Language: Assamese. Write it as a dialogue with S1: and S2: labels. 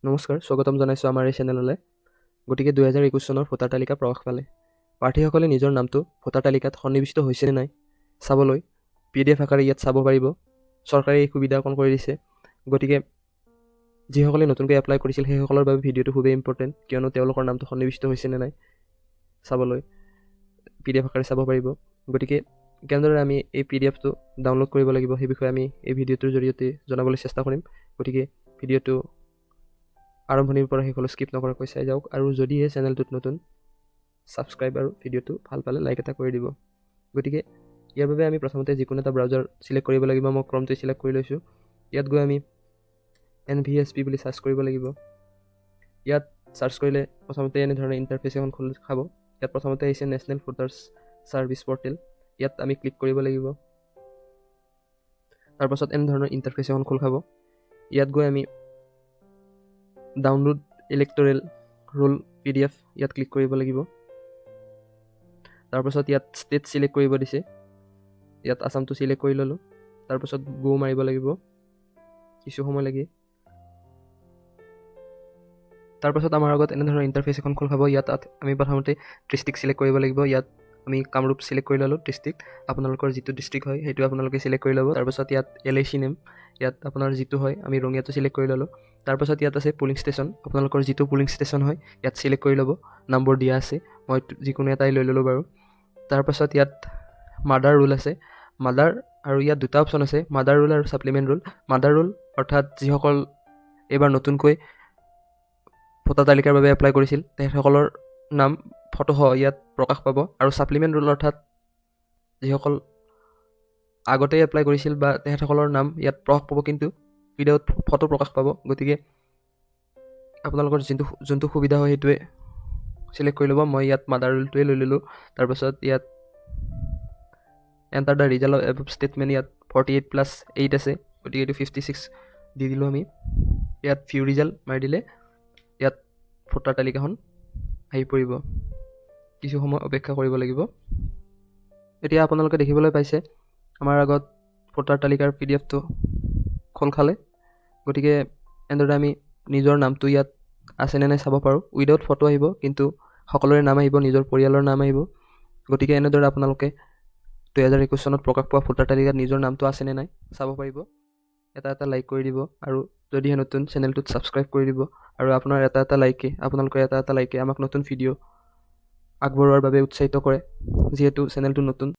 S1: নমস্কাৰ, স্বাগতম জনাইছোঁ আমাৰ এই চেনেললৈ। গতিকে 2021 চনৰ ভোটাৰ তালিকা প্ৰকাশ পালে। প্ৰাৰ্থীসকলে নিজৰ নামটো ভোটাৰ তালিকাত সন্নিৱিষ্ট হৈছে নে নাই চাবলৈ PDF আকাৰে ইয়াত চাব পাৰিব। চৰকাৰে এই সুবিধা অকণ কৰি দিছে। গতিকে যিসকলে নতুনকৈ এপ্লাই কৰিছিল সেইসকলৰ বাবে ভিডিঅ'টো খুবেই ইম্পৰ্টেণ্ট, কিয়নো তেওঁলোকৰ নামটো সন্নিৱিষ্ট হৈছে নে নাই চাবলৈ PDF আকাৰে চাব পাৰিব। গতিকে কেনেদৰে আমি এই PDFটো ডাউনলোড কৰিব লাগিব সেই বিষয়ে আমি এই ভিডিঅ'টোৰ জৰিয়তে জনাবলৈ চেষ্টা কৰিম। গতিকে ভিডিঅ'টো আৰম্ভণিৰ পৰা শেষলৈ স্কিপ নকৰাকৈ চাই যাওক, আৰু যদিহে চেনেলটোত নতুন ছাবস্ক্ৰাইব আৰু ভিডিঅ'টো ভাল পালে লাইক এটা কৰি দিব। গতিকে ইয়াৰ বাবে আমি প্ৰথমতে যিকোনো এটা ব্ৰাউজাৰ ছিলেক্ট কৰিব লাগিব। মই ক্ৰমটো ছিলেক্ট কৰি লৈছোঁ। ইয়াত গৈ আমি NVSP বুলি চাৰ্চ কৰিব লাগিব। ইয়াত চাৰ্চ কৰিলে প্ৰথমতে এনেধৰণে ইণ্টাৰফেচ এখন খোল খাব। ইয়াত প্ৰথমতে আহিছে নেশ্যনেল ভোটাৰ্ছ ছাৰ্ভিচ পৰ্টেল। ইয়াত আমি ক্লিক কৰিব লাগিব। তাৰপাছত এনেধৰণৰ ইণ্টাৰফেচ এখন খোল খাব। ইয়াত গৈ আমি ডাউনলোড ইলেক্টৰেল ৰোল PDF ইয়াত ক্লিক কৰিব লাগিব। তাৰপাছত ইয়াত ষ্টেট ছিলেক্ট কৰিব দিছে। ইয়াত আসামটো ছিলেক্ট কৰি ল'লোঁ। তাৰপাছত গো মাৰিব লাগিব কিছু সময় লাগি। তাৰপাছত আমাৰ আগত এনেধৰণৰ ইণ্টাৰফেচ এখন খোল খাব। ইয়াত আমি প্ৰথমতে ডিষ্ট্ৰিক্ট ছিলেক্ট কৰিব লাগিব। ইয়াত আমি কামৰূপ ছিলেক্ট কৰি ল'লোঁ ডিষ্ট্ৰিক্ট। আপোনালোকৰ যিটো ডিষ্ট্ৰিক্ট হয় সেইটো আপোনালোকে ছিলেক্ট কৰি ল'ব। তাৰপাছত ইয়াত LIC নেম, ইয়াত আপোনাৰ যিটো হয় আমি ৰঙিয়াটো ছিলেক্ট কৰি ল'লোঁ। তাৰপাছত ইয়াত আছে পুলিং ষ্টেচন, আপোনালোকৰ যিটো পুলিং ষ্টেচন হয় ইয়াত ছিলেক্ট কৰি ল'ব। নম্বৰ দিয়া আছে, মই যিকোনো এটাই লৈ ল'লোঁ বাৰু। তাৰপাছত ইয়াত মাডাৰ ৰুল আছে, মাডাৰ, আৰু ইয়াত দুটা অপশ্যন আছে, মাডাৰ ৰুল আৰু ছাপ্লিমেণ্ট ৰুল। মাডাৰ ৰুল অৰ্থাৎ যিসকল এইবাৰ নতুনকৈ ভোটাৰ তালিকাৰ বাবে এপ্লাই কৰিছিল তেখেতসকলৰ নাম ফটোসহ ইয়াত প্ৰকাশ পাব। আৰু ছাপ্লিমেণ্ট ৰুল অৰ্থাৎ যিসকল আগতেই এপ্লাই কৰিছিল বা তেখেতসকলৰ নাম ইয়াত প্ৰকাশ পাব, কিন্তু ভিডিঅ'ত ফটো প্ৰকাশ পাব। গতিকে আপোনালোকৰ যোনটো সুবিধা হয় সেইটোৱে ছিলেক্ট কৰি ল'ব। মই ইয়াত মাডাৰ ৰুলটোৱে লৈ ল'লোঁ। তাৰপাছত ইয়াত enter the result of above statement, ইয়াত 48+8 আছে, গতিকে এইটো 56 দি দিলোঁ আমি। ইয়াত ভিউ ৰিজাল্ট মাৰি দিলে ইয়াত ভোটাৰ তালিকাখন আহি পৰিব। কিছু সময় অপেক্ষা কৰিব লাগিব। এতিয়া আপোনালোকে দেখিবলৈ পাইছে আমাৰ আগত ভোটাৰ তালিকাৰ PDFটো খোল খালে। গতিকে এনেদৰে আমি নিজৰ নামটো ইয়াত আছেনে নাই চাব পাৰোঁ। উইদাউট ফটো আহিব, কিন্তু সকলোৰে নাম আহিব, নিজৰ পৰিয়ালৰ নাম আহিব। গতিকে এনেদৰে আপোনালোকে 2021 চনত প্ৰকাশ পোৱা ভোটাৰ তালিকাত নিজৰ নামটো আছেনে নাই চাব পাৰিব। এটা লাইক কৰি দিব, আৰু যদিহে নতুন চেনেলটোত ছাবস্ক্ৰাইব কৰি দিব। আৰু আপোনালোকৰ এটা লাইকে আমাক নতুন ভিডিঅ' আগবঢ়োৱাৰ বাবে উৎসাহিত কৰে, যিহেতু চেনেলটো নতুন।